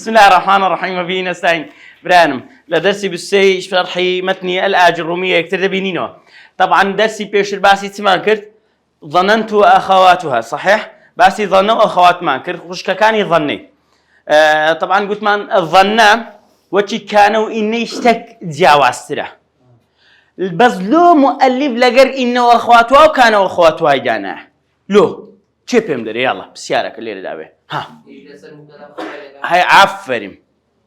بسم الله الرحمن الرحيم وبه نستعين. برانم لدرسي بالسي شرحي متني الآج الرومية يكتر بينينو. طبعا درسي بيش الباسي تماكر ظننت وأخواتها صحيح؟ باسي ظن وأخوات ماكر وش كاني ظني. طبعا قلت من الظن وشي كانوا إني اشتك جاوزتره. بس لو مؤلف لقر إنه وأخواتها وكانوا أخواتها جانا. لو شو بيمدري يلا بسيارك اللي دابه ها هاي عفرم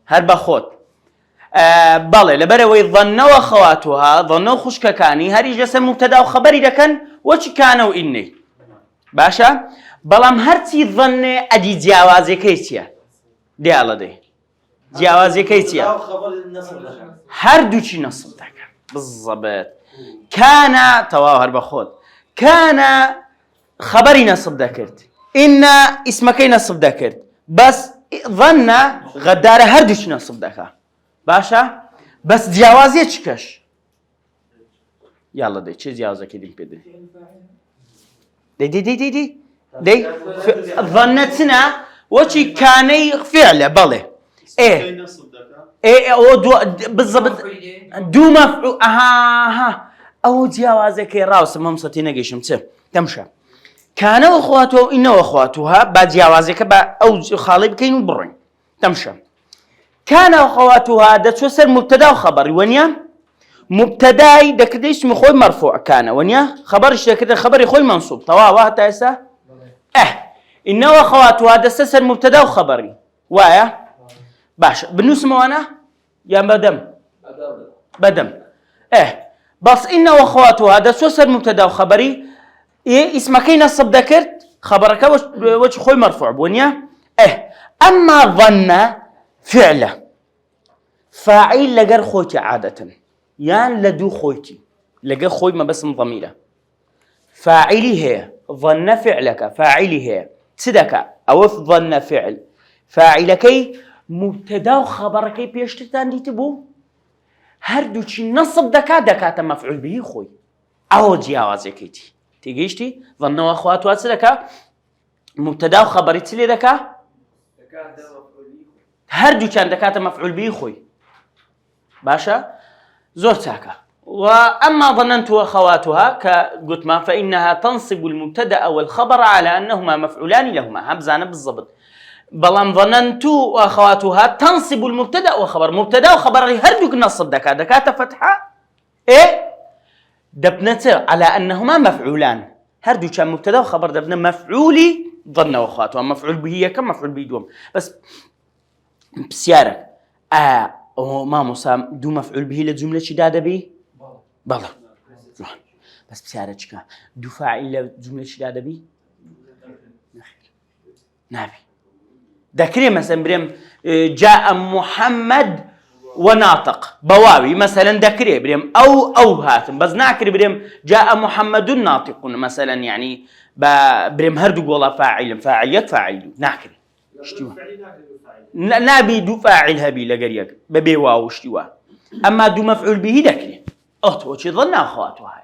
هربا خود بالي لبروي ظنوا أخواتها ظنوا خشككاني هري جسم مبتدا وخبري لكن وش كانوا إني باشا بلام هرتي ظن أدي جوازي كيسيا دي الله دي جوازي كيسيا هردو شي نصب دك بالضبط كان تواو هربا خود كان خبري نصب ذكرت إن اسمكي نصب ذكرت بس ظن غدارة هردش نصب ذكر باشا بس جوازي تشكش يلا دي چه جوازه كديم بيدي دي ظنتنا وشي كاني فعله بالي ايه بالضبط دو مفعول او جوازه كي راوس ممسطي نقيشم تمشى كان واخواته إنه واخواتها بعد جوازك او خالي بكين وبرين تمشى كان واخواتها ده توسر مبتدا وخبر ونيا مبتداي ده كده اسمه خوي مرفوع كان ونيا خبرش ده كده خبر خوي منصوب طوا وهتا اسا إنه واخواتها ده سسر مبتدا وخبري وايا باش بالنسبه انا يا بدم بس إنه واخواتها ده توسر مبتدا وخبري إيه اسمكي نصب ذكرت خبرك وش خوي مرفوع بونيا أما ظن فعله فاعل لقر خوتي عادة يان لدو خوتي لقر خوي ما بس ضميره فاعلي هي ظن فعلك فاعلي هي صدق أو ظن فعل فاعلكي مبتدا وخبركي بيشتتان دي تبو هردو شي نصب دكات مفعول به خوي أو جياوازكيتي تيجيشتي ظنوا أخواتها سلكا مبتدا وخبري تلي ذكا هردو كان دكات مفعول به خوي باشا زور ساكا وأما ظننت أخواتها كقلت ما فإنها تنصب المبتدا والخبر على أنهما مفعولان لهما همزانة بالضبط بلان ظننت أخواتها تنصب المبتدا وخبر مبتدا وخبر هردو نصب دكات فتحة دبنته على أنهما مفعولان هردو كان مبتدا وخبر دبنا مفعولي ظن واخواتها مفعول به كم مفعول به دوم بس بسيارك ما مسام دو مفعول به لجملة شدادة به بلا بس بسيارك دو فاعل لجملة شدادة به نبي ذكري مثلا بريم جاء محمد وناطق بواوي مثلا ذكري بريم او هاتم بس ناكر بريم جاء محمد ناطق مثلا يعني بريم هردو والله فاعل ناكر اشتوا نبي دو فاعل هبي لقريك ببي واو اشتوا اما دو مفعول به ذكري وشي ظن اخواته هاي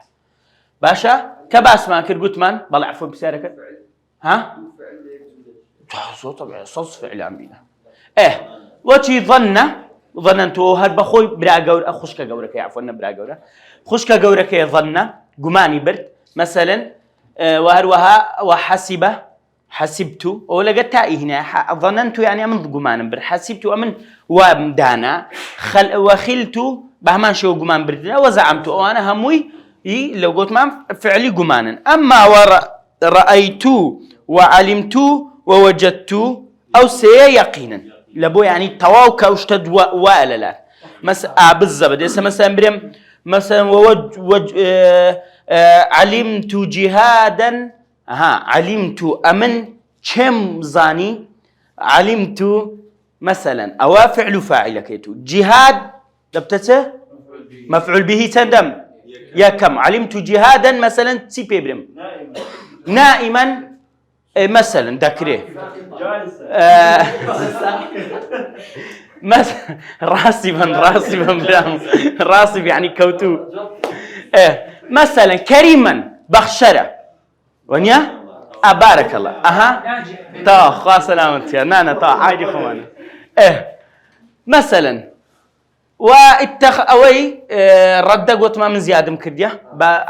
باشا كباس ما كر قلت من بلا عفوا بسارك ها صوت طبعا صوت فعل عمينا وشي ظننتو هاد بخوي برا جور خشكا جورك عفوا برا جورا خشكا جورك ظن جماني برد مثلا وهروها حسبت ولا قتاي هنا ظننت يعني من جمان برد حسبت أمن ومدانا وخلت بهمان شو جمان بردنا وزعمت وأنا هموي لو قلت ما فعلي جمانا أما رأيت وعلمت ووجدت أو سيقينا لبو يعني تواوك واشتد ولا بالضبط مثلا بريم مثلا علمت جهادا علمت أمن كم زاني علمت مثلا أو فعل فاعل كيتو جهاد دبتته مفعول به تندم يا كم علمت جهادا مثلا سيبي بريم نائما مثلا ذكريه راسب يعني كوتو مثلا كريما بخشرة ونيا بارك الله تا خا سلامتي نانا تا عادي خوانا مثلا اوي رد قلت ما من زياده مكرديه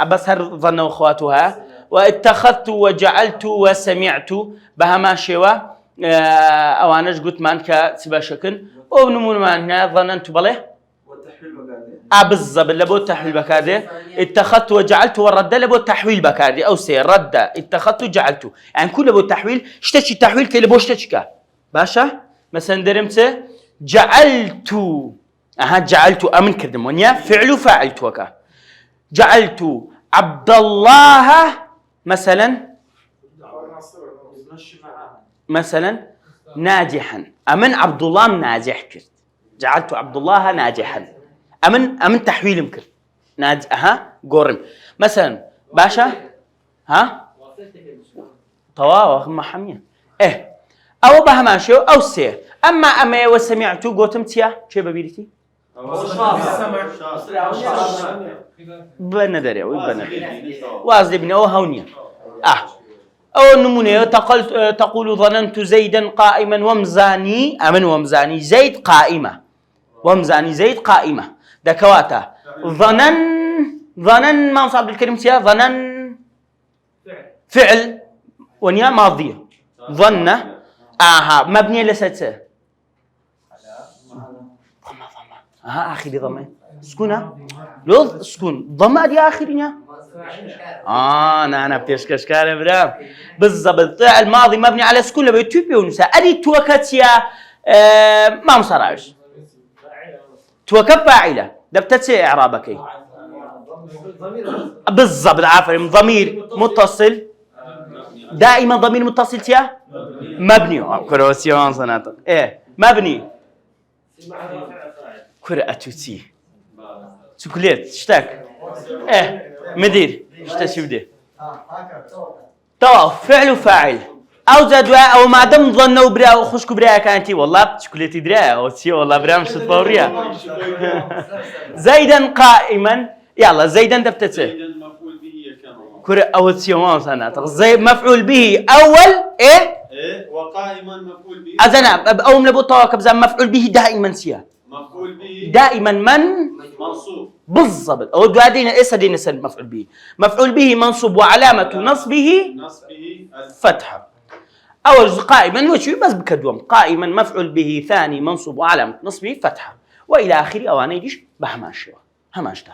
بس هر ظنوا اخواتها واتخذت وجعلت وسمعت بهما شوا اوانش قلت ما انك سبا شكل ونمون ما هنا ظننت بله بالضبط لبو التحويل بكادي اتخذت وجعلت والرد لبو التحويل بكادي او سي رد اتخذت وجعلت يعني كل لبو التحويل اشتكي التحويل كي لبو اشتكى باشا مثلا درمت جعلت جعلت امن كردم ونيا فعل فاعلت وكا جعلت عبد الله مثلا ناجحا امن عبد الله ناجح كرت جعلت عبد الله ناجحا امن تحويل مكر قورم مثلا باشا طوا ما حميه او بهماشو او سي اما وسمعت قوتم تيا شي ببيرتي بندري واز ابن او هونيا او النمونه تقول ظننت زيدا قائما ومزاني ومزاني زيد قائمه ومزاني زيد قائمه دكواتا ظنن ما صاب الكلمه تيا ظنن فعل ونيا ماضيه ظن مبنيه لست اخر ضمه سكونه لو سكون ضمه دي اخرينها انا بتشكش كلام برام بالضبط الماضي مبني على سكون لما يتوبي ونسا ادي توكتيا ما مصراش توكب فاعله دبتتي اعرابك بالضبط عفوا ضمير متصل دائما ضمير متصل تيا مبني كروسيون صناطق مبني كرأتوتي شوكولات اشتاك مدير اشتاك بده طواف فعل وفاعل او زاد او ما دام ظنوا برا وخشكوا برا كانتي والله شوكولاتي درا او شي والله برا مش فوريه زيدا قائما يلا زيدا دبتته زيدا مفعول به كان كره او سيوان صنعت زي مفعول به اول وقائما مفعول به اذنا او من ابو طواكب زي مفعول به دائما سيا مفعول به دائما من منصوب بالضبط او دادينا ايش هدينا سن مفعول به منصوب وعلامه نصبه فتحه اول قائما وشي بس بكدوم قائما مفعول به ثاني منصوب وعلامه نصبه فتحه والى اخره او انا يديش بهماش هماشتا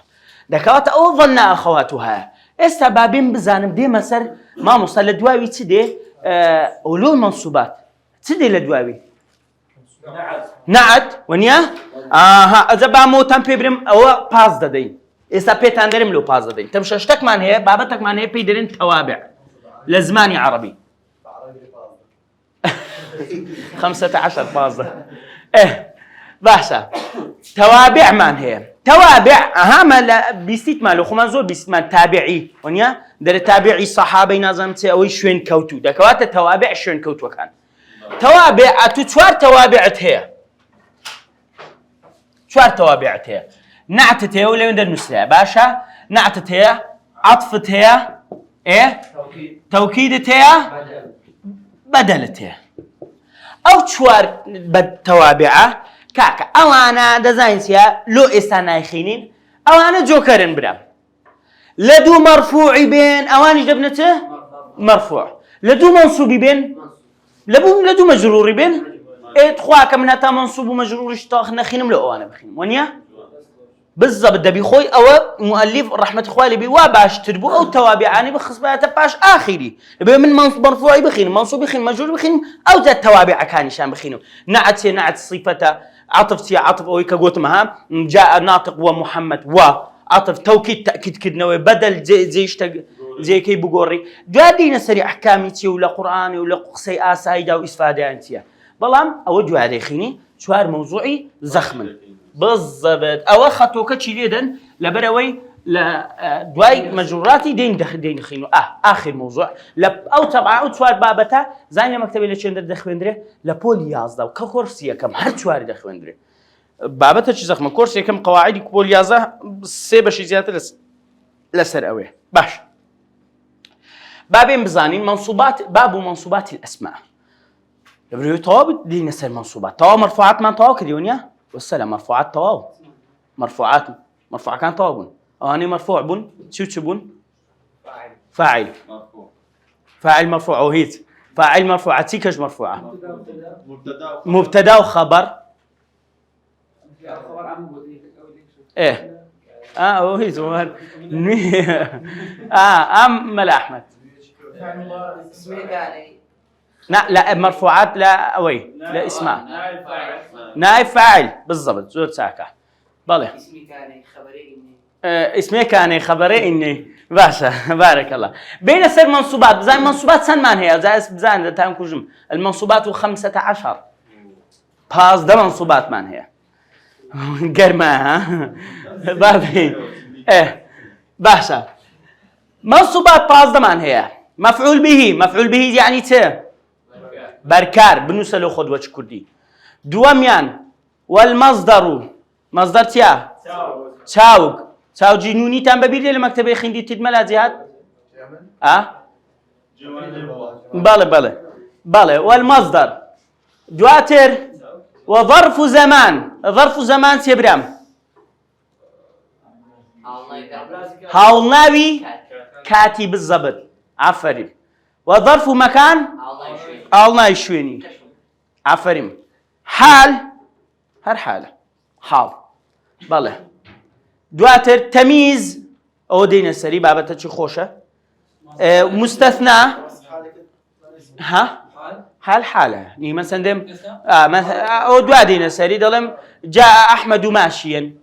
دكات او ظن اخواتها استبابين بزانم دي مسر ما مصل دواوي تدي اولو المنصوبات تدي لدواوي نعت ونيا اذا بامو تمبي برم او باز ددين اسا بيتان درم لو باز ددين تمششتك مان هي بابتك مان هي بيدرين توابع لزماني عربي 15 باز باشا توابع مان هي توابع ما بيستيت مالو خمان زور بيست مان تابعي ونيا در تابعي صحابي نازمتي او شوين كوتو دكوات توابع شوين كوتو كان توابع تتوار توابعت هي شوار توابعت هي نعتت هي ولا ندير نسرع باشا نعتت هي عطفت هي توكيدت هي بدلت هي او شوار بالتوابعه كاكا او انا ديزاينسيا لو استناي خينين او انا جوكرن برام لدو مرفوع بين اواني جبنته مرفوع لدو منصوب بين لدو مجرور بين تخواك من تا منصوب ومجرور اشتاخنا خينم لو انا بخينم ونيا بالضبط دبي خوي او مؤلف رحمه اخوالي بي وباش تربو او توابعاني بخصبات باش اخري من مرفوع بخين منصوب بخين مجرور بخين او ذات توابع كان شان بخينو نعت صفته عطف او كقوت مها جاء ناطق ومحمد وعطف توكيد تاكيد كدنوي بدل زي كي بقوري قاعدين سري احكامي تي ولا قراني ولا قصي اسايدا واسفاده انتيا بلام اوجه هذا خيني شوار موضوعي زخم بالضبط او خطوك تشيدن لبروي لا دواي مجروراتي دين خينو اخر موضوع او طبعا او شوار بابتا زين مكتبي لشندر دخويندري لبول يازدا وكورسيه كم هر شوار دخويندري بابتا شي زخم كورسيه كم قواعد بول يازا سي باش زياده لسر اوي باش بابين بزانين منصوبات باب منصوبات الاسماء لبريو طواب دي نسر منصوبات طواب مرفوعات من طواب كديونيا والسلام مرفوعات طواب مرفوعات مرفوع كان طواب أني مرفوع بن شو بن فاعل مرفوع فاعل مرفوع وهيت فاعل مرفوع تيكش مرفوعة مبتدا وخبر ايه وهيت ملا أحمد لا مرفوعات لا لا اسماء نائب فاعل بالضبط زود ساكا بله اسمي كان خبري إني باشا بارك الله بين سر منصوبات زي منصوبات سنمان هي زي بزان تام كوجم المنصوبات 15 باز ده منصوبات مان هي قرماها بابي باشا منصوبات باز ده مان هي مفعول به يعني بركار بنوسلو خد وجه كردي دواميان والمصدر مصدر تيا تاو جنوني تام ببير لما مكتبه خندي تدمل هذه بله والمصدر دواتر وظرف زمان سيبرام هاولناوي كاتي بالضبط عفرين وظرف مكان هاولناوي شويني عفرين حال هر حالة حال بله دواتر تمييز او دين السري بابته چی خوشه مستثنى حال يعني مثلا دم مثلا او دو دين السري دلم جاء احمد ماشيا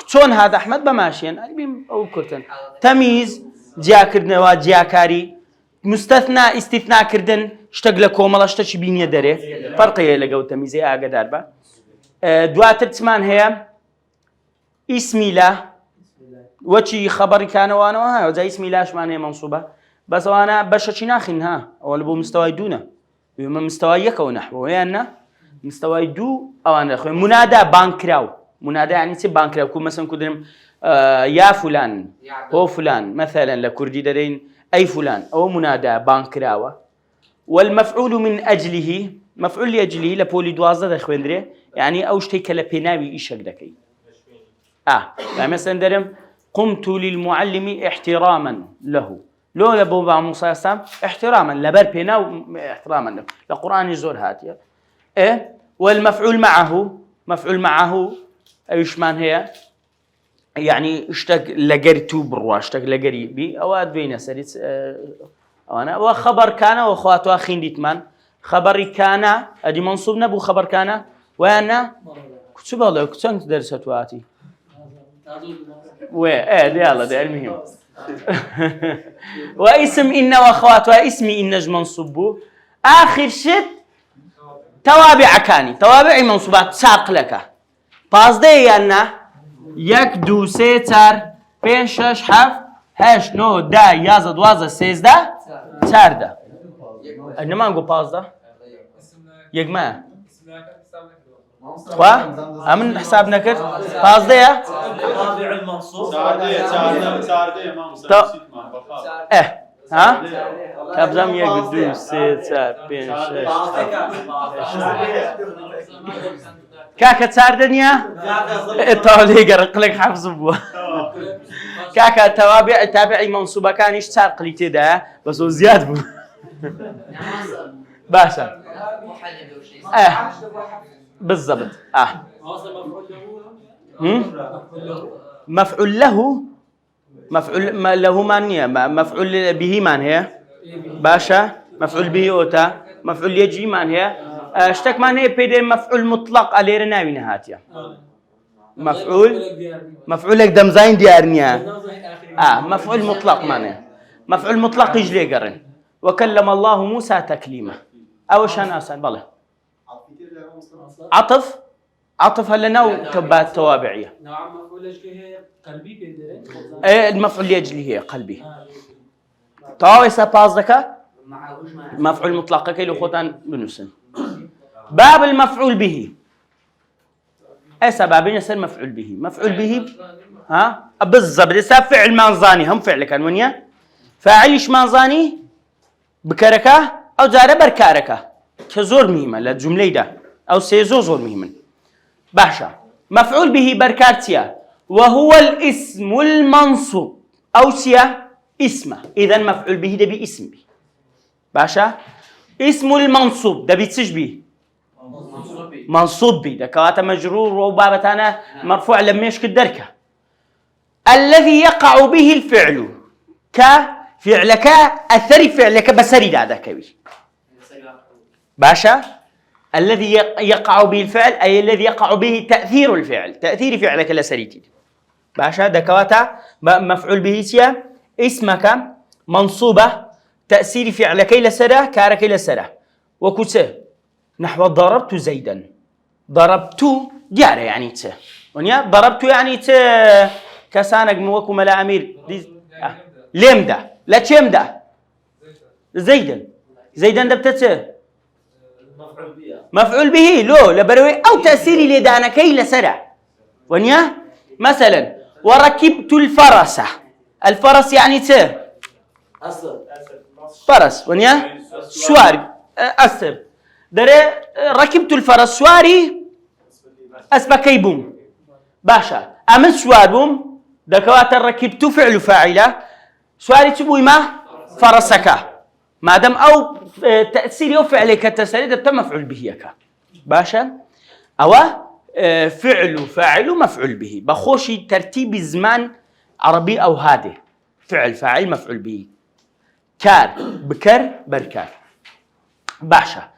شلون هذا احمد بماشيا يعني او كرتن تمييز جا كردنوا جا كاري مستثنى استثناء كردن اشتغل كومل اشتش بيني دره فرقيه لقوا تمييز اقدر با دواتر تسمان هي اسمي لا وشي خبري كان وانا زي اسمي لاش معناه منصوبه بس وانا بششي ناخنها او لبو مستوى دونه بما مستوى يكو نحو ويانا مستوى دو او انا اخوي منادى بانكراو منادى يعني سي بانكراو كون مثلا كدرم يا فلان هو فلان مثلا لكردي دارين اي فلان او منادى بانكراو والمفعول من اجله مفعول لاجله لبولي دوازه اخويندري يعني او شتي كلا بيناوي ايشك دكي مثلا درم قمت للمعلم احتراما له لو لبو با موسى سام احتراما لبر بينا احتراما له القران يزور هاتيه والمفعول معه ايش مان هي يعني اشتق لقرتو بروا اشتق لقريبي اواد بين سريت انا وخبر كان واخواته خنديت من خبري كان ادي منصوب نبو خبر كان وانا كتب الله كنت درست واتي ده المهم واسم إن وأخواتها اسمي إن منصوب آخر شيء توابع كاني توابع منصوبات ساق لك باز ده يانا يك دو سه چار پنج شش هفت هشت نو ده یازده دوازده سیزده چار ده انما نقول باز ده یک ما امن حساب نكر باز ده يا توابع المنصوب سارده امام ها كابزام يقدو سه چار پنج شش كاكا تسار دنيا التوالي قرق لك حفظ بوا كاكا تابعي منصوبة كان ايش تسار قليتي ده بس هو زياد بوا باشا بالضبط مفعول له مفعول له مانية مفعول به من هي باشا مفعول به اوتا مفعول يجي من هي اشتك من هي بيد مفعول مطلق عليه رناوي نهاتيا مفعول لك دم زين ديارنيا مفعول مطلق معناه مفعول مطلق يجري قرن وكلم الله موسى تكليما او شان اسان بله عطف هلا نوع تبات توابعيه نعم مفعول هي قلبي بيدرن المفعول يجلي هي قلبي طاويسه بازدك مفعول مطلق كيلو خوتان بنسن باب المفعول به باب يصير مفعول به بالضبط لسه فعل مانزاني هم فعل كان ونيا فاعل ايش مانزاني بكركه او جاره بركاركه كزور مهمة للجملة ده أو سيزو زور مهمة باشا مفعول به بركارتيا وهو الاسم المنصوب أو سيا اسمه إذا مفعول به ده باسم به باشا اسم المنصوب ده بيتسج به منصوب به ده كواتا مجرور وبابتانا مرفوع لما يشكل دركه الذي يقع به الفعل كفعلك أثر فعلك بسري دادا كوي باشا الذي يقع به الفعل أي الذي يقع به تأثير الفعل تأثير فعلك لسريتي باشا دكواتا مفعول به سيا اسمك منصوبة تأثير فعلك لسرة كارك لسرة وكسه نحو ضربت زيدا ضربت ديارة يعني ت ونيا ضربت يعني ت كسانك موكو ملا أمير ليم ده لا تشيم ده زيدا ده بتت مفعول به لو لبروي أو تأثير لدانا كي لسرع ونيا مثلا وركبت الفرس يعني ت فرس ونيا سواري أسر دري ركبت الفرس سواري أسبكيبوم باشا أمن سواربوم دكوات ركبت فعل فاعلة سواري تبوي ما فرسك ما دام أو تأثير فعلك تسريد تم مفعول به يكا باشا أو فعل فاعل مفعول به بخوشي ترتيب زمان عربي أو هادي فعل فاعل مفعول به كار بكر بركار باشا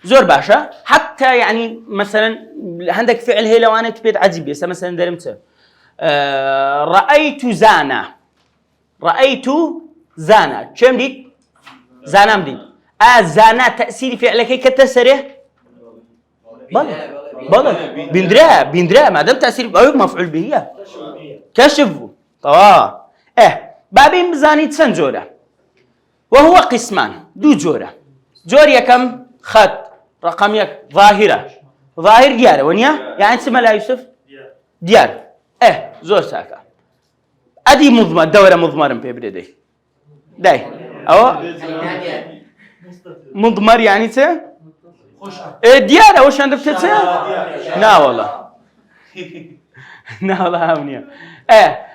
زور باشا حتى يعني مثلا عندك فعل هي لو أنا تبيت عجيب يسا مثلا درمت رأيت زانا كم ديت زانا مديد زانا تأثير فعلك كتسره بلى بندرا ما دام تأثير أو مفعول به كشفه طبعا بابي مزاني تسنجورة وهو قسمان دو جورة جوريا كم خط رقم يك ظاهر ديار ونيا يعني اسمه لا يوسف ديار زور ساكا أدي مضمر دورة مضمر بيبردي داي أو مضمر يعني ت ديار وش عندك تت لا والله لا والله هونيا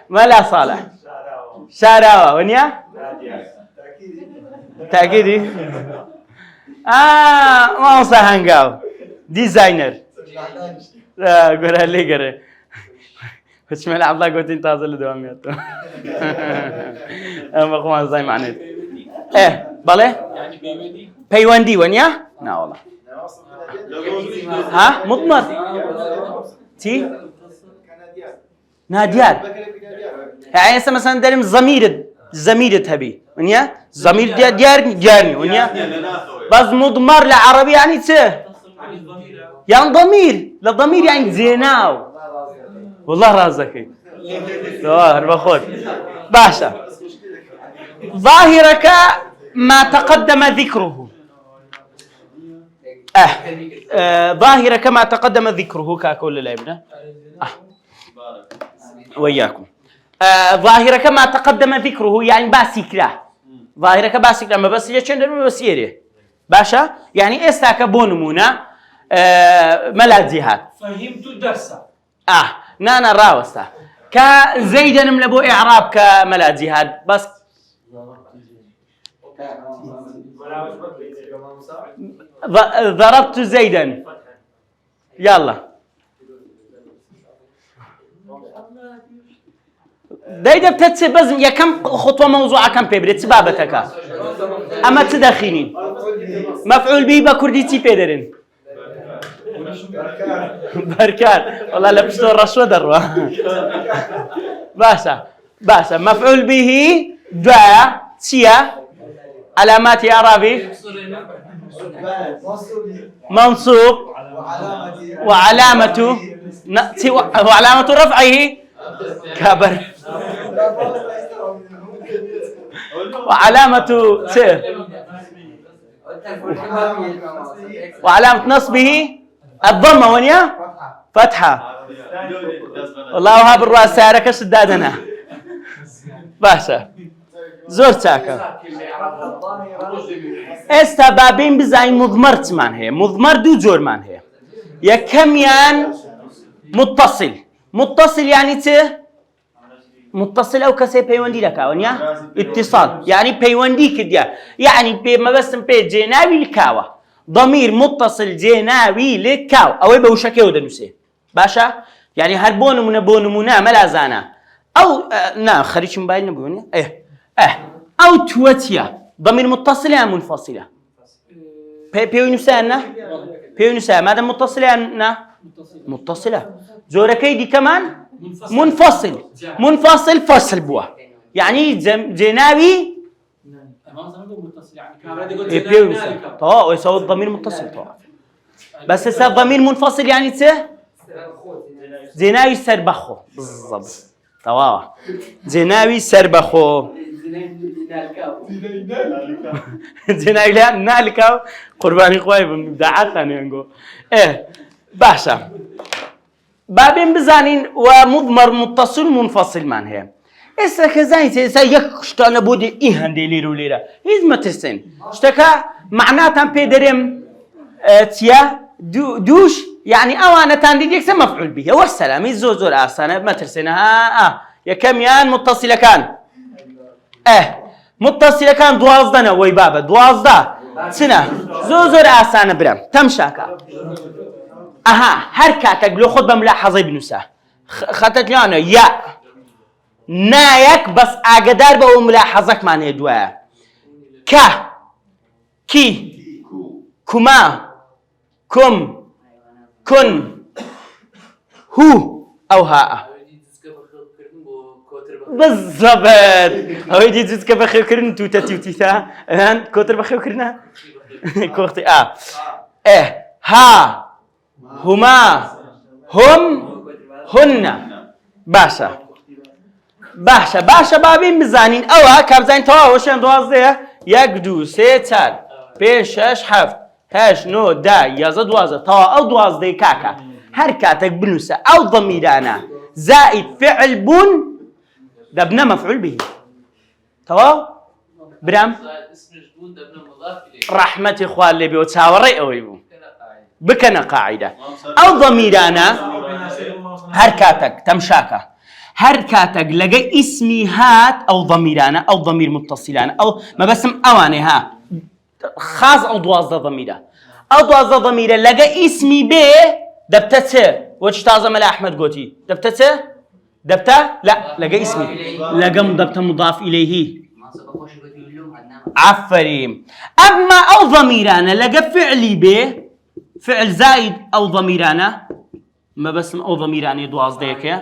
ما لا صالح شارع ونيا تأكيدي ما هو سهنجاو ديزاينر قرأ لي قرأ بس ما لعب الله قلت انت هذا دواميات ما قوم زي معنات بالله يعني بيوندي ونيا لا والله ها مضمر تي ناديار يعني مثلا دارم زمير تبي ونيا زمير ديارني ونيا بس مضمر لعربي يعني يعني ضمير يعني زيناو والله رازقك ظاهر باخذ باشا ظاهرك ما تقدم ذكره ظاهرك ما تقدم ذكره كاكل الابنه وياكم ظاهرك ما تقدم ذكره يعني باسكرا ظاهرك باسكرا ما بس يشند ما بس يري باشا يعني استاك بونمونا ملاذيهات فهمت الدرس نانا راوستا كزيدا ملبو اعراب كملاذيهات بس ضربت زيدا يلا دايدا بتتسبز يا كم خطوه موضوعه كم بيبرت بابتك اما تدخيني مفعول به بكرديتي بيدرين بركات والله لبستو الرشوه دروا باشا مفعول به دعاء سيا علامات اعرابي منصوب وعلامة رفعه كبر وعلامة وعلامة نصبه الضمة ونيا فتحة والله وهاب الرأس سارك سدادنا باشا زۆر چاکە ئێستا بابین بزانین مضمەرچمان هەیە مضمەر دوو جۆرمان هەیە یەکەمیان متصل یعنی چ متصل ئەو کەسێ پەیوەندی دەکاوە نییە ئیتصال یعنی پەیوەندی کردیە یعنی مەبەستم پێ جێناوی لکاوە ضمیر متصل جێناوی لکاو ئەوەی بە وشەکەوە دەنووسێ باشە یعنی هەر بۆ نمونە مەلازانە ئەو نا خەریکی موبایل نەبوونی ئەو تووەتیە ضمیر متصل یان منفصلە پێوی نووسیانە پێوی نووسە مادەم متصل یان نا متصلە زۆرەکەی دیکەمان منفصل فصل بووە یعنی جێناوی ويساوي الضمير متصل طبعا بس هسه الضمير منفصل يعني ت زيناوي سربخو بالضبط تمام زيناوي سربخو زيناوي لا نالكاو قرباني خوي بمبدعات ثاني نقول باشا بابين بزانين ومضمر متصل منفصل من هي ئێستا کە زانیت ئێستا یەک شتانە بۆ دێ ئی هەندێ لێرە و لێرە هیچ مەترسن شتەکە معناتان پێ دەرێم چیە دووش یعنی ئەوانەتان دیت یەکسەر مەفعول به وەسەلامی زۆر ئاسانە مەترسن یەکەمیان متصلەکان متصلەکان دوازدەنە وەی بابە دوازدە چنە زۆر ئاسانە برم تەمشاکە هەر کاتێک لۆ خۆت بە ملاحەزەی بنووسە خەتت لێوانە یا نایەک بەس ئاگدار بە ئەو ملاحەزەکمان هەیە دوایە کە کی کوما کوم کون هو ئەو هاءە بالضبط ئەوەی دی جوچکە بەخێوکردن توتە توتیتە کۆتر بەخێوکردنە کۆختی ها هما هم هن باشە بابین بزانین ئەوە کابزانین تەواو شێن دوازدەیە یەک دوو سێ چار پێنج شەش حەفت هەشت نۆ دا یازدە دوازدە تەواو ئەو دوازدەی کاکە هەر کاتێک بنووسە ئەو ضەمیرانە زائد فعل بوون دەبنە مەفعول به تەواو برام ڕەحمەتی خوا لێبێ و چاوەڕێی ئەوەی بوو بکەنە قاعیدە ئەو ضەمیرانە هەر کاتێک تەمشاکە هەر کاتێک لەگە ئیسمی هات ئەو ضەمیرانە ئەو ضەمیر متصلانە ئەو مەبەسم ئەوانێ ها خاز ئەو دوازدە ضەمیرە ئەو دوازدە ضەمیرە لەگە ئیسمی بێ دەبتە چ وەچ تازە مەلا ئەحمەد گوتی دەبتە چ دەبتە لا لەگە ئیسمی لەگەم دەبتە مضاف ئیلەیهی عفەریم ئەمما ئەو ضەمیرانە لەگە فعلی بێ فعل زائد ئەو ضەمیرانە مەبەسم ئەو ضەمیرانەی دوازدەیەکەیە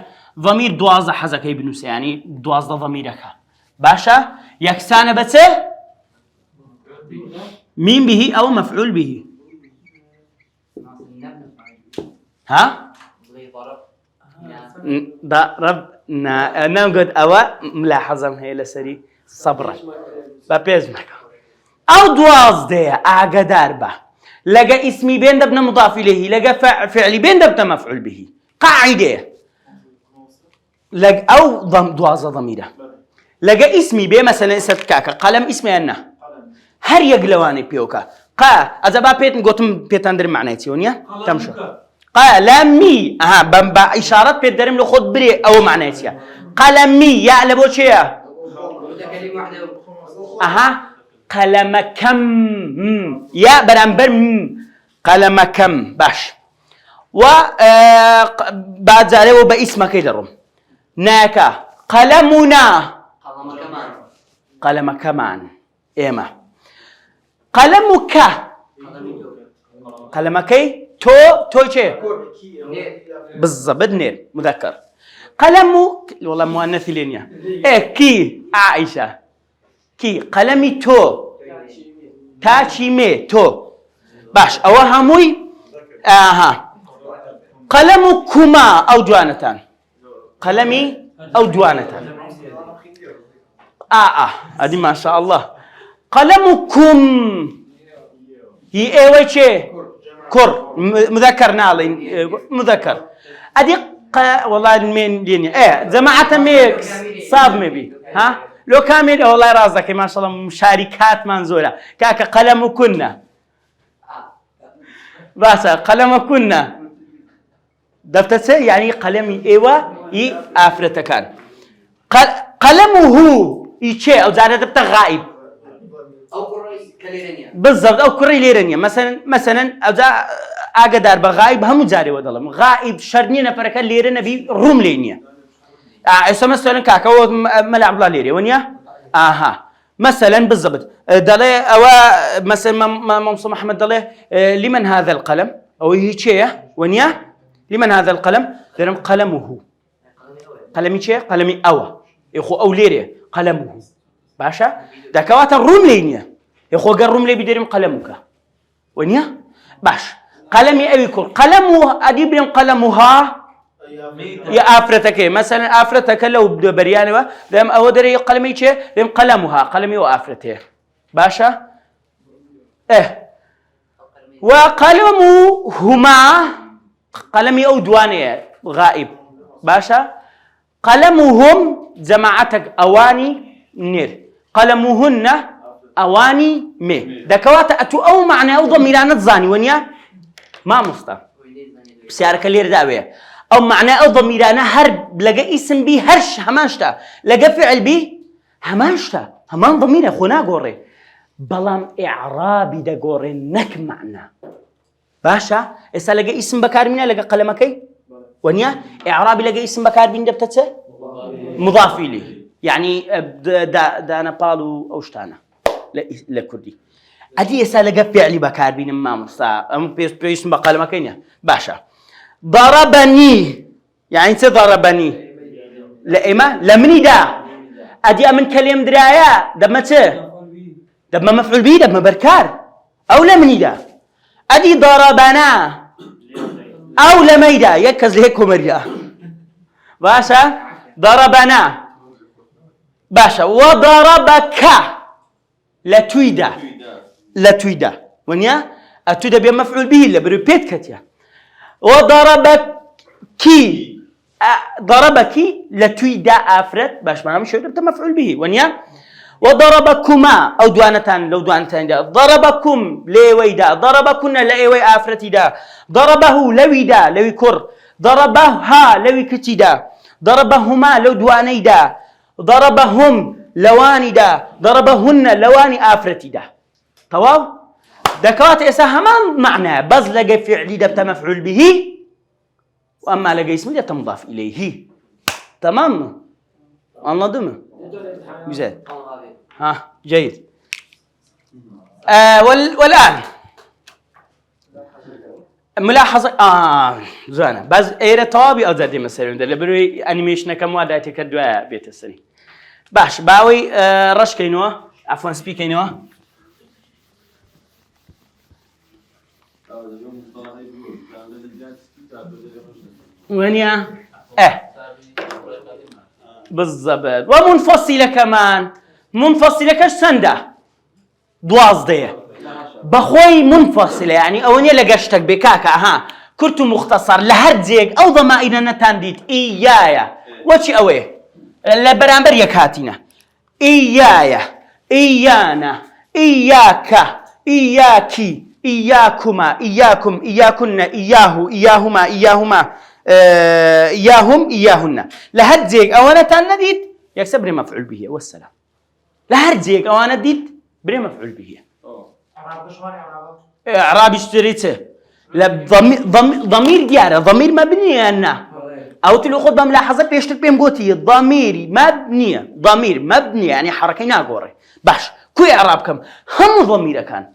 ضمیر دوازدە حەزەکەی بنووسە ینی دوازدە ضەمیرەکە باشە یەکسانە بە چ میم به ئەو مەفعول به ها ضرب نامگوت ئەوە ملاحەزەم هەیە لەسەری سەبڕە بە پێش مەکە ئەو دوازدەیە ئاگدار بە لەگە ئیسمی بێن دەبنە مضاف إليه لەگە فعلی بێن دەبنە مەفعول به قاعیدەیە ئەو دوازدە ضەمیرە لەگە ئیسمی بێ مەسەلەن ئێستا کاکە قەلەم ئیسمیان نە هەر یەک لەوانەی پێوکە ئەجا با پێتن گوتم پێتان دەرم معنای چیەوە نییە تەمشە قەلەمی بە ئیشارەت پێت دەرم لە خۆت برێ ئەوە معنای چییە قەلەمی یا لە بۆ چێیە قەلەمەکەم یا بەرامبەر قەلەمەکەم باش و باجارەوە بە ئیسمەکەی دەڕۆم ناکە قەلەمونا قەلەمەکەمان ئێمە قەلەموکە قەلەمەکەی تۆ چێ بالضبط نێر مذەکەر قەلەمو وەڵام موانەثی لێ نییە کی عائشە کی قەلەمی تۆ تاچی مێ تۆ باش ئەوە هەمووی قەلەموکوما ئەو دوانەتان قەلەمی ئەو دوانەتان ئەدی ماشاء الله قەلەموکوم هی ئێوەی چێ کوڕ مذەکەر ناڵێن مذەکەر ئەدی وەڵا مێن لێ نییە جەماعەتە مێ ساب مێبی لو كامل والله رازك ما شاء الله مشاركات منزولة كاك قلم كنا بس قلم كنا دفتة يعني قلمي ايوه افرته كان قلمه يشي او زاد دبته غائب او كري كليرنيا بالضبط او كري ليرنيا مثلا او اقدر بغائب هم جاري ودلم غائب شرني نفرك ليرنا بي روم لينيا اسمه مثلا كاكا ملعب الله ليري ونيا مثلا بالضبط دلي او مثلا ممص محمد دلي لمن هذا القلم او هيك ونيا لمن هذا القلم درم قلمه قلمي شيء قلمي اخو او ليري قلمه باشا دكوات الروم لينيا اخو الروم لي بدرم قلمك ونيا باش قلمي ابي يكون قلمه اديب قلمها يا افرتك مثلا افرتك لو بريانه دم او دري قلمي شيء دم قلمها قلمي وافرته باشا وقلمهما قلمي او دوانيه غائب باشا قلمهم جماعتك اواني نير قلمهن اواني مي دكوات اتو او معنى او ضميران تزاني ونيا ما مصطفى بسيارك اللي رداويه او معنى او ضميران هرب لقى اسم بي هرش همانشتا لقى فعل بي همانشتا همان ضمير خونا قوري بلام اعرابي دا قوري نك معنى باشا اسا لقى اسم بكار منا لقى قلمكي ونيا اعرابي لقى اسم بكار بين دبتته مضاف اليه يعني دا نبالو او شتانا لكردي ادي اسا لقى فعلي بكار بين ما مصا ام بيس بقلمكينيا باشا ضربني يعني انت ضربني لا لمني دا ادي من كلمه درايا دمته دم مفعول به دم بركار او لمني دا ادي ضربنا او لميدا يكز لهيك مريا باشا ضربنا باشا وضربك لتويدا ونيا اتويدا بمفعول به اللي بريبيت كتيا وضربك ضربك لتويدا افرت باش ما مش مفعول به ونيا وضربكما او دوانتان لو دوانتان دا ضربكم لويدا ضربكن لايوي افرتي دا ضربه لويدا لوي كر ضربها لوي كتيدا ضربهما لو دواني دا ضربهم لواني دا ضربهن لواني افرتي دا تواو دكوات اسا همان معنى بز لقى فعلي دا مفعول به واما لقى اسم دا مضاف اليه تمام انظم جزاك جيد والآن ملاحظة زانا بس ايرا طابي او زادي مثلا ده لبروي انيميشن كم واحد تكدوا بيت السري باش باوي رش كينوا عفوا سبيك كينوا وينيا بالضبط ومنفصلة كمان منفصلة كش سنده دوازده بخوي منفصلة يعني أوني لقشتك بكاكا كرت مختصر لهرزيك أو ضمائر نتانديت إيايا وشي أوي لبرامبر يكاتينا إيايا إيانا إياك إياكي إياكما إياكم إياكن إياه إياهما إياهما إياهم إياهن لهرزيك أو نتانديت يكسب مفعول به والسلام لهرزيك أو نديت بري مفعول به إعراب اشتريته ضمير دياره ضمير مبني أنا أو تلو خد بملاحظة بيشتك بهم قوتي ضمير مبنية ضمير مبني يعني حركة ناقوري باش كوي إعراب كم هم ضمير كان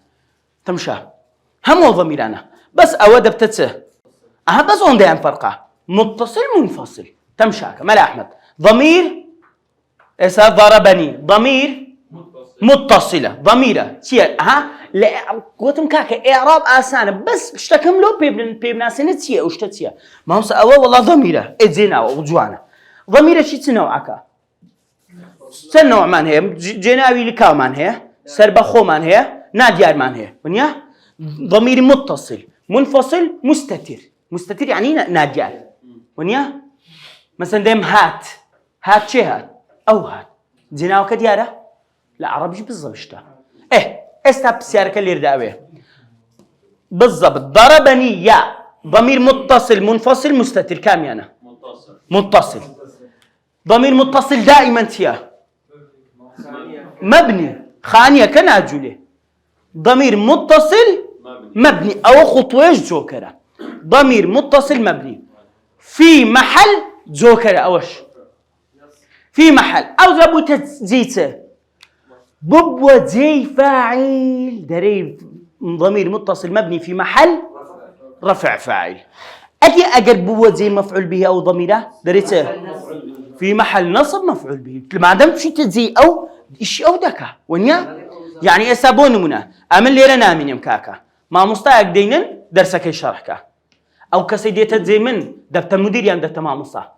تمشى هم ضمير أنا بس أود بتتسه بس عندي عن فرقة متصل منفصل تمشى ملا أحمد ضمير إسا ضربني ضمير متصلة ضميرة تيا لا قوتم كاكا إعراب آسان بس اشتكم له بيبناسينة تيا وشتتيا ما هم سأوا والله ضميرة إدزينا وجوانا ضميرة شي تنوعك تنوع من هي جناوي لكاو من هي سربخو من هي ناديار من هي ونيا ضمير متصل منفصل مستتر يعني ناديار ونيا مثلا ديم هات شي هات أو هات جناوك ديارة لا عربي بالضبط شتا استاب سيارك اللي رداوي بالضبط ضربني يا ضمير متصل منفصل مستتر كام يعني متصل ضمير متصل دائما تيا مبني خانية كناجولي ضمير متصل مبني أو خطوة جوكرة ضمير متصل مبني في محل جوكرة أوش في محل أو ضربوا تزيته ببوة زي فاعل دري ضمير متصل مبني في محل رفع فاعل أجي أقرب ببوة زي مفعول به أو ضميره دريته في محل نصب مفعول به ما دام شي تزي أو إيش أو دكا ونيا يعني أسابون منا أمن ليرة نامين يمكاكا ما مستعق دينن درسك شرحك أو كسيدية زي من دبت مدير يعني دبت مع مصا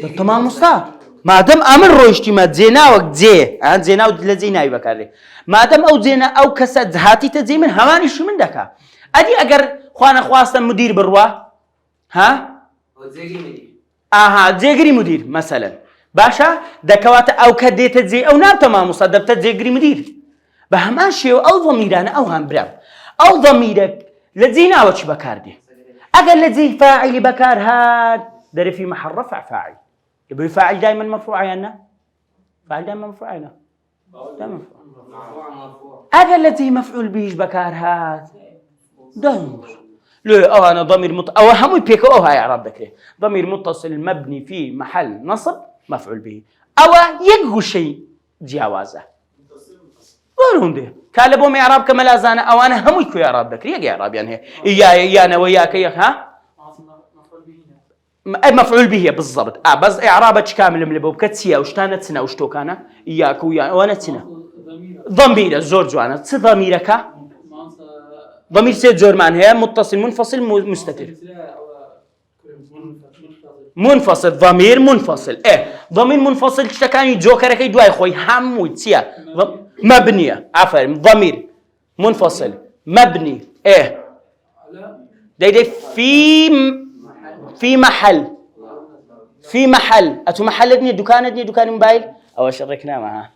دبت مع مصا ما دام أمن رويشتي ما زينا وقت زي عن زينا ودلزينا يبكري ما دام أو زينا أو كسد هاتي تزي من هماني شو من دكا أدي أجر خوانا خواستا مدير بروا ها زيجري مدير مثلا باشا دكوات أو كديت زي أو نار تمام مصدبت زيجري مدير بهمان شيء أو ضميرنا أو هم برام أو ضميرك لزينا وش بكاردي أقل لزي فاعل بكار هاد دري في محل رفع فاعل يبقى فاعل دائما مرفوع عنا فاعل دائما مرفوع عنا دائما مرفوع أقل لزي مفعول بيش بكار هاد دائما لا أو أنا ضمير أو هم يبيك أو هاي عرب ذكره ضمير متصل مبني في محل نصب مفعول به أو يجو شيء جوازه ضرون ده كالبو ما يعرب كملا زانا أو أنا هم يكو يعرب ذكره يجي يعرب يعني إياه أنا وياك ها مفعول به بالضبط بس إعرابك كامل من لبوب كتسيا وشتانت سنة وشتو كان إياك ويا وأنا سنة ضمير الزور جوانا ضميرك ضمير سيد زور معناها متصل منفصل مستتر منفصل ضمير منفصل ضمير منفصل تشتكاني جوكر كي دواي خوي هم وتسيا مبنية عفوا ضمير منفصل مبني داي في محل أتو محل ابني دكان موبايل أو شركنا معها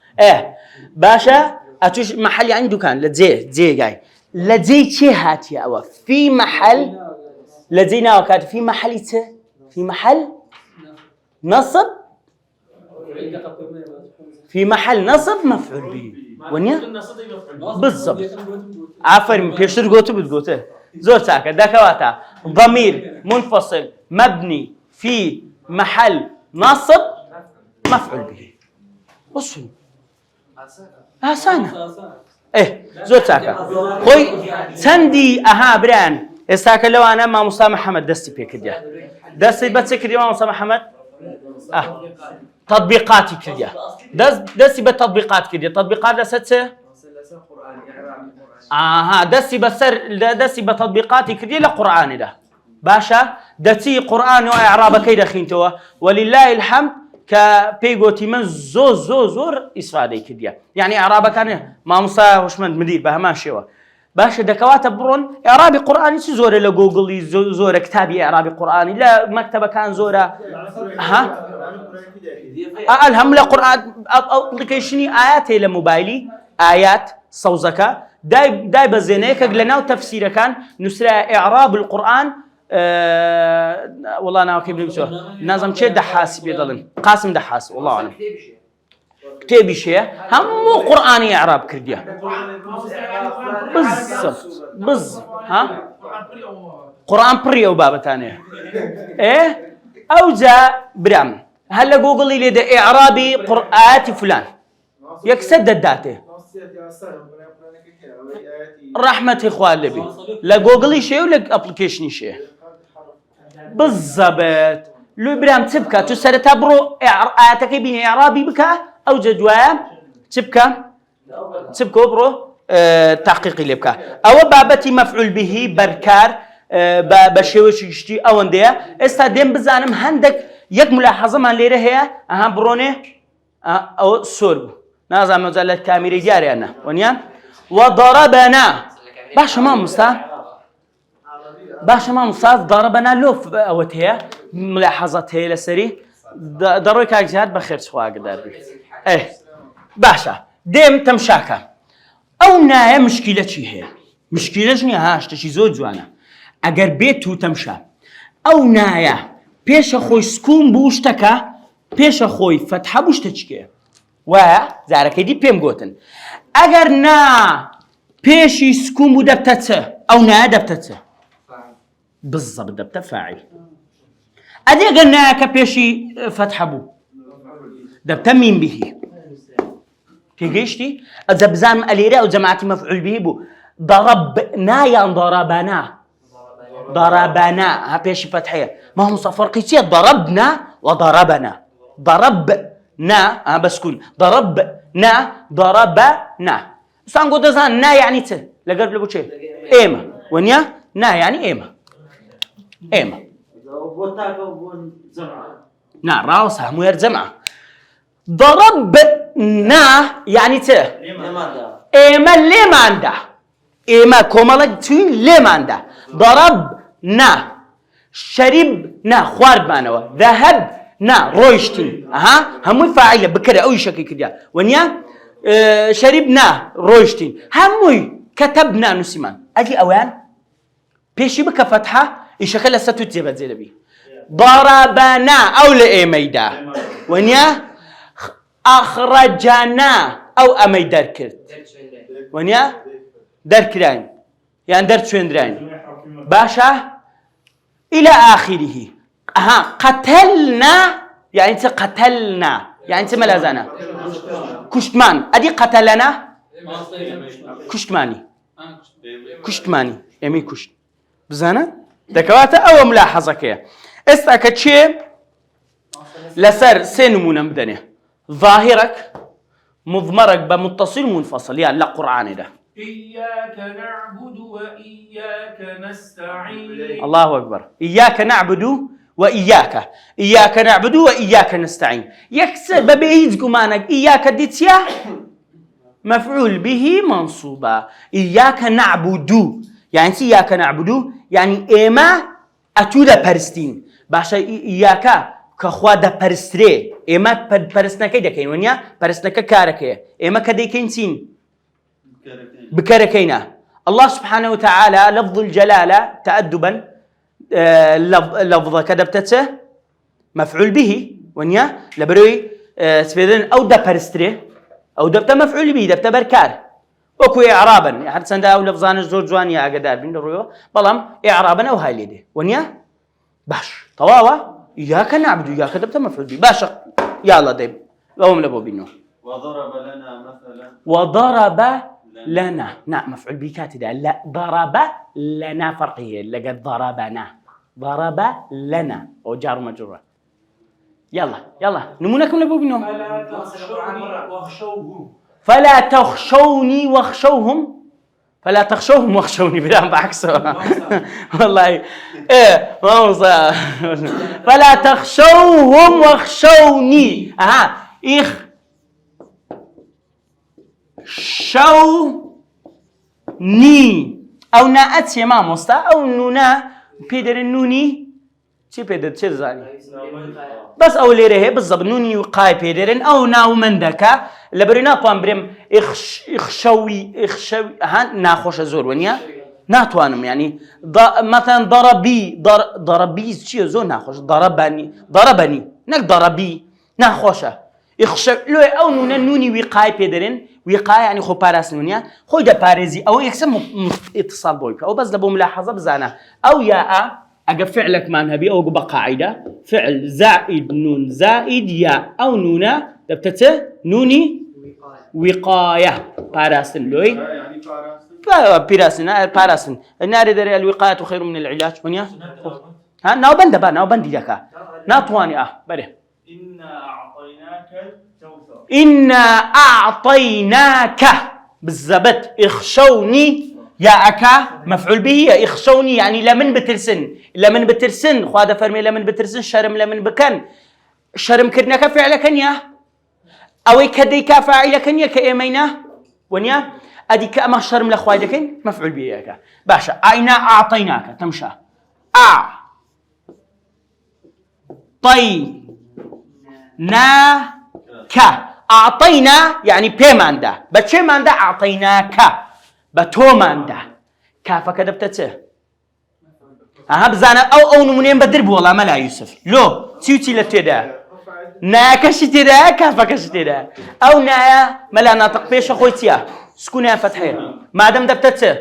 باشا أتوش محل يعني دكان لزي جاي لزي شيء هاتي أو في محل لزينا وكاد في محل في محل نصب في محل نصب مفعول به ونيا بالضبط عفوا بيشتر قوته بتقوته زور ساكت دكواتا ضمير منفصل مبني في محل نصب مفعول به وصل آسانة زور ساكت خوي سندي بران استاك لو أنا ما مصطفى محمد دستي بيكديا دستي بتسكر ما مصطفى محمد تطبيقاتي كديا دستي بتطبيقات كديا تطبيقات دستة دستي بتطبيقاتي كديا لقرآن ده باشا دتي قرآن وإعراب كيدا خينتوا ولله الحمد كبيجوتي من زور إسفادي كديا يعني إعراب كان ما مصطفى وشمن مدير بهمان شوا باش دكوات برون إعرابي قرآني زورة لجوجل زورة كتابي إعرابي قرآني لا مكتبة كان زورة الهم لقرآن أبليكيشني آيات إلى موبايلي آيات صوزكا داي بزينيك لنا وتفسير كان نسرع إعراب القرآن والله أنا كيف نقول نظام شيء دحاس بيضلن قاسم دحاس والله أعلم كتابي شيء هم قرآني إعراب كرديا بالضبط ها قرآن بريو بابا تانية أو جاء برام هلا جوجل اللي ده إعرابي قرآت فلان يكسد الداته رحمة إخوان لبي لا جوجل شيء ولا أبليكيشن شيء بالضبط لو برام تبكى تسر تبرو آياتك به إعرابي بك أو جدوام تبكى برو تحقيقي لبكى أو بابتي مفعول به بركار بشويش يشتي أو نديا استدم بزانم هندك يك ملاحظة من ليره هي أهم برونه أو سورب نازم مزالة كاميري جاري أنا ونيان وضربنا باش ما مصاد ضربنا لوف أوتها ملاحظة هي لسري ضروري كاجهات بخير سواق داربي باشە دێم تەمشاکە ئەو نایە مشکیلە چی هەیە مشکیلەش نییە هاشتەشی زۆر جوانە ئەگەر بێت و تەمشا ئەو نایە پێشە خۆی سکوون بوو شتەکە پێشە خۆی فەتحە بوو شتە چکێ وایە زارەکەی دی پێم گوتن ئەگەر نا پێشی سکوون بوو دەبتە چ ئەو نایە دەبتە چ بالضبط دەبتە فاعیل ئەدی ئەگەر نایەکە پێشی فەتحە بوو دەبتە میم بهی تێگەیشتی ئەجە بزانم ئەلێرە ئەو جەماعەتی مەفعول به بوو ضربنا یان ضربنا ضربنا ها پێشی فەتحەیە مامۆستا فەرقی چییە ضربنا وضربنا ضربنا ها بەسکوون ضربنا ضربنا ئستان گۆ دەزان نا یعنی چ لەگەر لە بۆ چێ ئێمە وەنیا نا یعنی ئێمە نا ڕاوەسە هەموو هەر جەمعە ضربنا يعني ت إما لماندا إما كمالك توين لماندا ضربنا شربنا خوارد مانوا ذهبنا رويشتين هم فاعل بكره أو شيء كذا ونيا شربنا رويشتين هم كتبنا نسيمان أجي أوان بيشي بك فتحة يشكل ستو تجيب زي بي ضربنا أو لإيميدا ونيا أخرجنا أو أمي دركرت ونيا دركراين يعني درت شوين دراين باشا إلى آخره قتلنا يعني أنت قتلنا يعني أنت ملازانا كشتمان أدي قتلنا كشتماني يمي كشت بزانا دكواتا أو ملاحظة كيا استأكد شيء لسر سينمونا بدنه ظاهرك مضمرك بمتصل منفصل يعني لا قرآن ده إياك نعبد وإياك نستعين الله أكبر إياك نعبد إياك نعبد وإياك نستعين يكسب بيزكم مانك إياك ديتيا مفعول به منصوبة إياك نعبد يعني إياك نعبد يعني إما أتودا برستين باشا إياك كخوا دا پرستري اما پرستنكي دكين ونيا پرستنك كاركي اما كديكين سين بكاركينا الله سبحانه وتعالى لفظ الجلالة تأدبا لفظ كدبتته مفعول به ونيا لبروي سبيدن او دا پرستري او دبتا مفعول به دبتا بركار وكو اعرابا يعني سندا او لفظان زور جوانيا اقدار بين الريو بلام اعرابا او هاي ليدي ونيا باش طواوا إياك نعبد إياك دبت مفعول به باشا يلا ديب لهم لبو بينو وضرب لنا مثلا وضرب لنا نعم مفعول به كاتب لا ضرب لنا فرقيه لقد ضربنا ضرب لنا وجار مجرور يلا نمونكم لبو بينو فلا تخشوني واخشوهم فلا تخشوهم واخشوني بدام بعكسه والله ايه ما هو فلا تخشوهم واخشوني شوني او ناءت يا ماموستا او نونا بيدر النوني شي بيدر شي زاني بس او ليره بالضبط نوني وقاي بيدرن او ناو مندكا لبرنا طوان بريم اخشوي ناخوش زور ونيا ناتوانم يعني مثلا ضربي شي زور ناخوش ضربني نك ضربي ناخوشه اخشو لو او نوني وقاي بيدرن وقاي يعني خو باراس نونيا خو دا باريزي او يكسم اتصال بوي او بس لبو ملاحظه بزانا او ياء أجا فعلك ما نبي أو جب قاعدة فعل زائد نون زائد يا أو نونا دبتته نوني وقاية باراسن لوي يعني فارس باراسن النار دري الوقاية خير من العلاج ونيا ناو بند ياكا ناطواني بره إنا أعطيناك بالزبط اخشوني يا أكا مفعول به اخشوني يعني لمن بترسن خواد فرمي لمن بترسن شرم لمن بكن شرم كدناك فعلك يا أو كديك فاعلك يا كإيمينا ونيا أديك أما شرم لخوادك مفعول به يا أكا باشا أين أعطيناك تمشى أعطينا يعني بيماندا بتشيماندا أعطيناك بتوماندا كافة كدبتته بزانا أو نمونين بدرب والله ملا يوسف لو تيوتي لتدا ناكش تدا كافة كش تدا أو نايا ملا ناطق بيش أخويتيا سكونها فتحية ما دام دبتته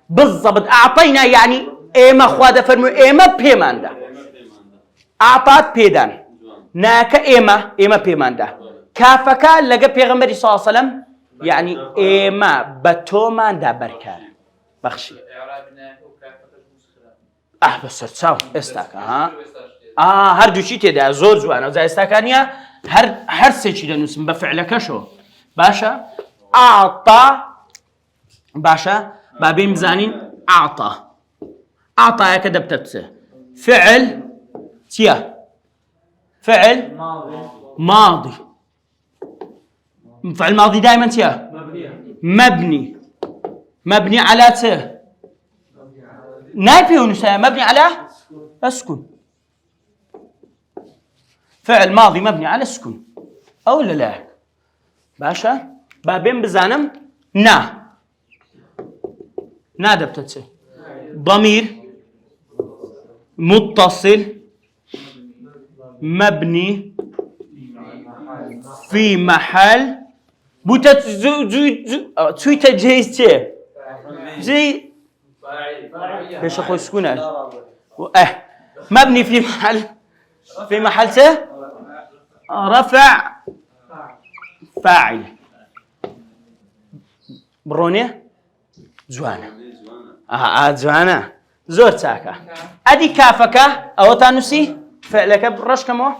بالضبط أعطينا يعني إيما خوادة فرمو إيما بيماندا أعطات بيدان ناك إيما بيماندا كافك لقى بيغمبري صلى الله عليه وسلم يعني إيما بتوماندا بركار بخشي بس تساو استاك هردو شي تدا زور زوانا زي استاكانيا هر سيشي لنسم بفعلك شو باشا أعطى باشا بابين مزانين أعطى كذا بتبسه فعل تيا فعل ماضي فعل ماضي دائما تيا مبني على ت نايبي ونساء مبني على اسكن فعل ماضي مبني على اسكن أو لا باشا بابين بزانم نادى بتتسه ضمير متصل مبني في محل تويت جيزتي زي ليش اخوي سكونه مبني في محل رفع فاعل برونيه جوانا جوانا زور تاكا ادي كافك او تانسي فعلك برش كمو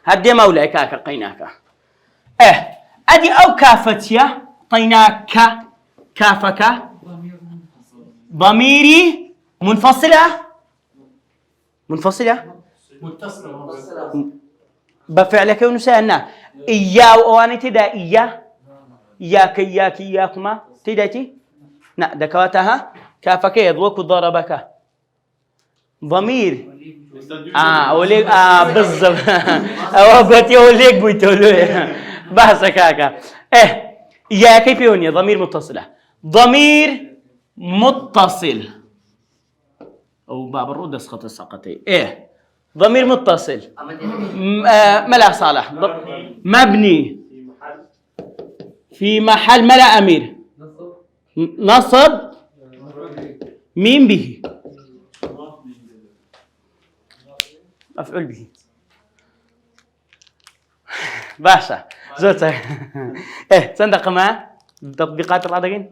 هدي مولاي كاكا قيناك ادي او كافتيا طيناك كافك ضميري منفصلة بفعلك ونسانا إياه وأنا تدا إياك إياكما تداتي دكواتها كافك يضوك ضربك ضمير أوليك بالضبط أوقاتي أوليك بيتولو بحثك كاكا إياك بيوني ضمير متصلة ضمير متصل أو باب الرود اسقط السقطي ضمير متصل ملا صالح مبني في محل ملا أمير نصب مين به مفعول به باشا زوجتك صندق ما تطبيقات الرادقين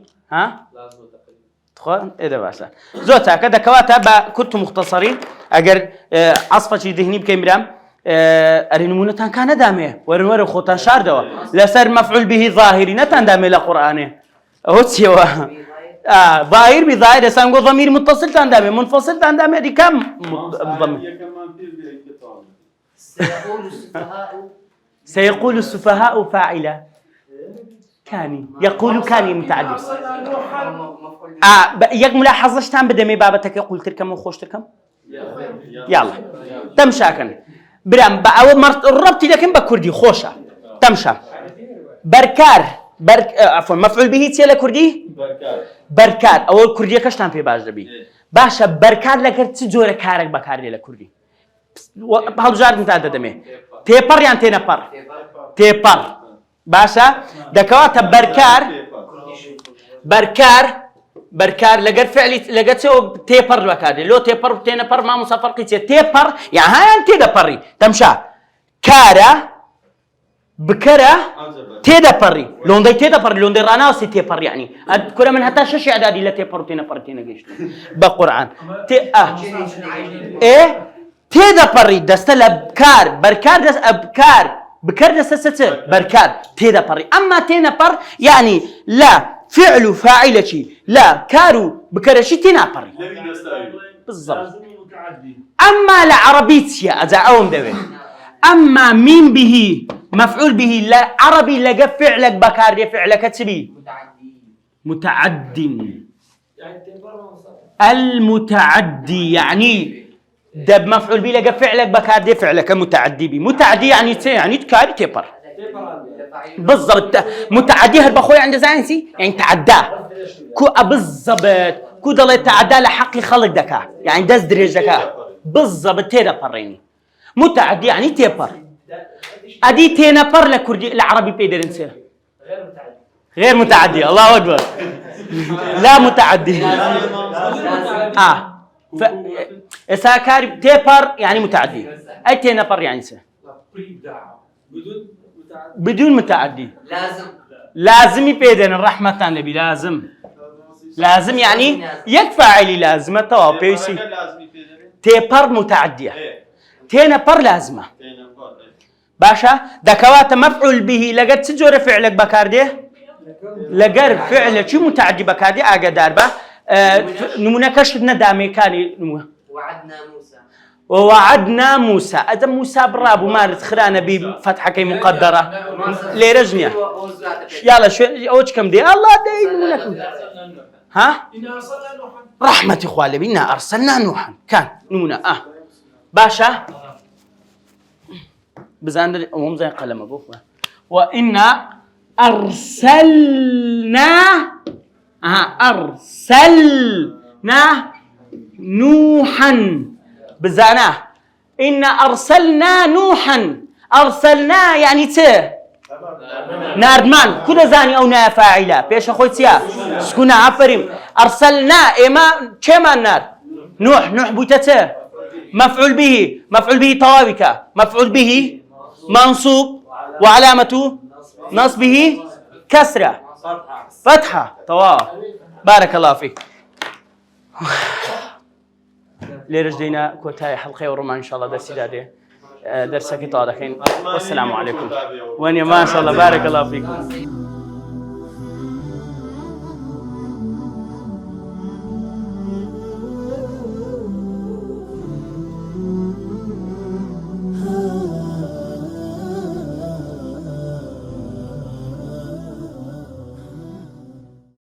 تخوان ده باشا زوجتك كذا كواتا كنت مختصرين اگر عصفة ذهني بكاميرام ارنمونتان كان دامه ورنور خوتان شاردوا لسر مفعول به ظاهري نتان دامه لقرانه هوتسيوا ظاهر بظاهر سانغو ضمير متصل تندامه منفصل تندامه دي كم ضمير سيقول السفهاء فاعلا كاني يقول كاني متعدد يك ملاحظة شتان بدمي بابتك يقول تركم وخوش تركم يلا تمشاكن برام أول مرة ربطي لكن بكردي خوشة تمشى بركار عفوا مفعول به تيلا كردي بركار أول كردية كشتان في باش دبي باشا بركار لكن تجور كارك بكاري لكردي بهالجار متعدد دمي تيبر يعني تينبر تيبر باشا دكوات بركار لقد فعلي لقد سو تيبر وكادي لو تيبر تينبر ما مسافر قيتي تيبر يعني هاي انت دبري تمشى كارا بكرة تيدبري لون دي تيدبري لون دي رانا وسي تيبر يعني كل من حتى شش اعدادي لا تيبر تينبر تينجيش بقران ايه تيدبري دستل ابكار بركار دس ابكار بكر دست بركار تيدبري اما تينبر يعني لا فعل فاعلتي لا كارو بكرشي تينبري بالضبط اما لعربيتيا ازعوم دوي اما مين به مفعول به لا عربي لقى فعلك بكار فعلك تبي متعد المتعدي يعني دب مفعول به لقى فعلك بكاردي فعلك متعدي به متعدي يعني تكاري تيبر بالضبط متعدي هالبخوي عند زاينسي يعني تعدى كو بالضبط كو ضل تعدى لحق خلق دكا يعني دز دريج دكا بالضبط تينا بريني متعدي يعني تيبر ادي تينا بر لكردي العربي بيدرنسي غير متعدي الله اكبر لا متعدي ساكاري تيبر يعني متعدي اي تينا بر يعني سه بدون متعدي لازم يبيدن الرحمة النبي لازم يعني يكفى لازمة تواب بيسي تيبر متعدية تينا بر لازمة باشا دكوات مفعول به لقد سجور فعلك بكارديه لقر فعل شو متعدي بكاردي اقدر با نمونه كشفنا دامي كاني نمونه ووعدنا موسى أدم موسى براب ومارس خرانا بفتحة كي مقدرة ليرجنيا يلا شو أوش كم دي الله دايم ها رحمة إخوالي بينا أرسلنا نوحا كان نمونا باشا بزاندر أمم زي قلم أبوه وإنا أرسلنا نوحا بزانا إن أرسلنا نوحا أرسلنا يعني ناردمان كل زاني أو نا فاعلة بيش أخوي تيا سكونا عفريم أرسلنا إما كما النار نوح بوتته مفعول به طوابك مفعول به منصوب وعلامة نصبه كسرة فتحة طواب بارك الله فيك لرجدينا كوتاي حلقة ورمان إن شاء الله درسي دادي درسك طارقين والسلام عليكم وين ما شاء الله بارك الله فيكم